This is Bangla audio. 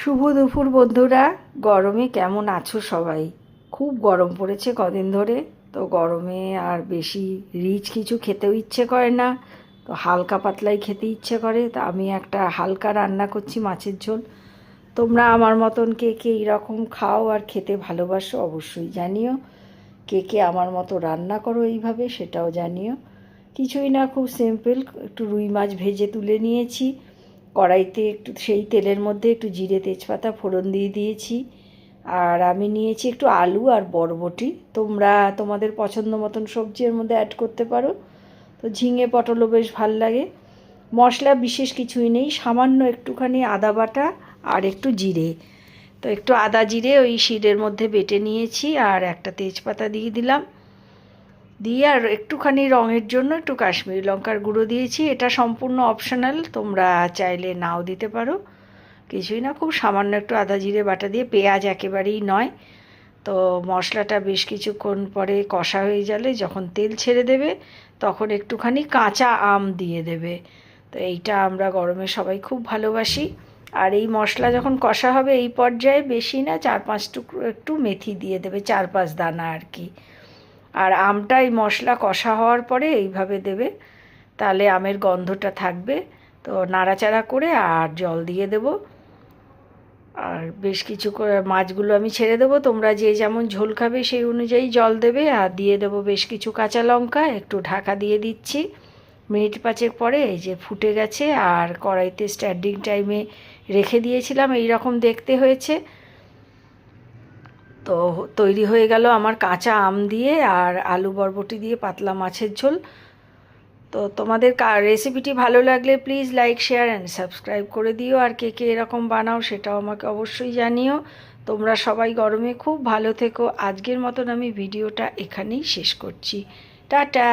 শুভ দুপুর বন্ধুরা। গরমে কেমন আছো সবাই? খুব গরম পড়েছে কদিন ধরে। তো গরমে আর বেশি রিচ কিছু খেতেও ইচ্ছে করে না, তো হালকা পাতলাই খেতে ইচ্ছে করে। তো আমি একটা হালকা রান্না করছি, মাছের ঝোল। তোমরা আমার মতন কে কে এইরকম খাও আর খেতে ভালোবাসো অবশ্যই জানিও। কে কে আমার মতো রান্না করো এইভাবে সেটাও জানিও। কিছুই না, খুব সিম্পল। একটু রুই মাছ ভেজে তুলে নিয়েছি, কড়াইতে একটু সেই তেলের মধ্যে একটু জিরে তেজপাতা ফোড়ন দিয়ে দিয়েছি। আর আমি নিয়েছি একটু আলু আর বরবটি। তোমরা তোমাদের পছন্দ মতন সবজি এর মধ্যে অ্যাড করতে পারো। তো ঝিঙে পটলও বেশ ভাল লাগে। মশলা বিশেষ কিছুই নেই, সামান্য একটুখানি আদা বাটা আর একটু জিরে। তো একটু আদা জিরে ওই শিরের মধ্যে বেটে নিয়েছি, আর একটা তেজপাতা দিয়ে দিলাম। দিয়ে আর একটুখানি রঙের জন্য একটু কাশ্মীরি লঙ্কার গুঁড়ো দিয়েছি। এটা সম্পূর্ণ অপশনাল, তোমরা চাইলে নাও দিতে পারো। কিছুই না, খুব সামান্য একটু আদা জিরে বাটা দিয়ে, পেঁয়াজ একেবারেই নয়। তো মশলাটা বেশ কিছুক্ষণ পরে কষা হয়ে গেলে, যখন তেল ছেড়ে দেবে, তখন একটুখানি কাঁচা আম দিয়ে দেবে। তো এইটা আমরা গরমে সবাই খুব ভালোবাসি। আর এই মশলা যখন কষা হবে, এই পর্যায়ে বেশি না, 4-5 টুকরো একটু মেথি দিয়ে দেবে, 4-5 দানা আর কি। আর আমটা এই মশলা কষা হওয়ার পরে এইভাবে দেবে, তাহলে আমের গন্ধটা থাকবে। তো নাড়াচাড়া করে আর জল দিয়ে দেব। আর বেশ কিছু করে মাছগুলো আমি ছেড়ে দেবো, তোমরা যে যেমন ঝোল খাবে সেই অনুযায়ী জল দেবে। আর দিয়ে দেবো বেশ কিছু কাঁচা লঙ্কা, একটু ঢাকা দিয়ে দিচ্ছি। মিনিট 5 পরে এই যে ফুটে গেছে। আর কড়াইতে স্ট্যান্ডিং টাইমে রেখে দিয়েছিলাম, এই রকম দেখতে হয়েছে। তো তৈরি হয়ে গেল আমার কাঁচা আম দিয়ে আর আলু বরবটি দিয়ে পাতলা মাছের ঝোল। তো তোমাদের রেসিপিটি ভালো লাগলে please like share and subscribe করে দিও। আর কে কে এরকম বানাও সেটাও আমাকে অবশ্যই জানিও। তোমরা সবাই গরমে খুব ভালো থেকো। আজকের মতন আমি ভিডিওটা এখানেই শেষ করছি। টাটা।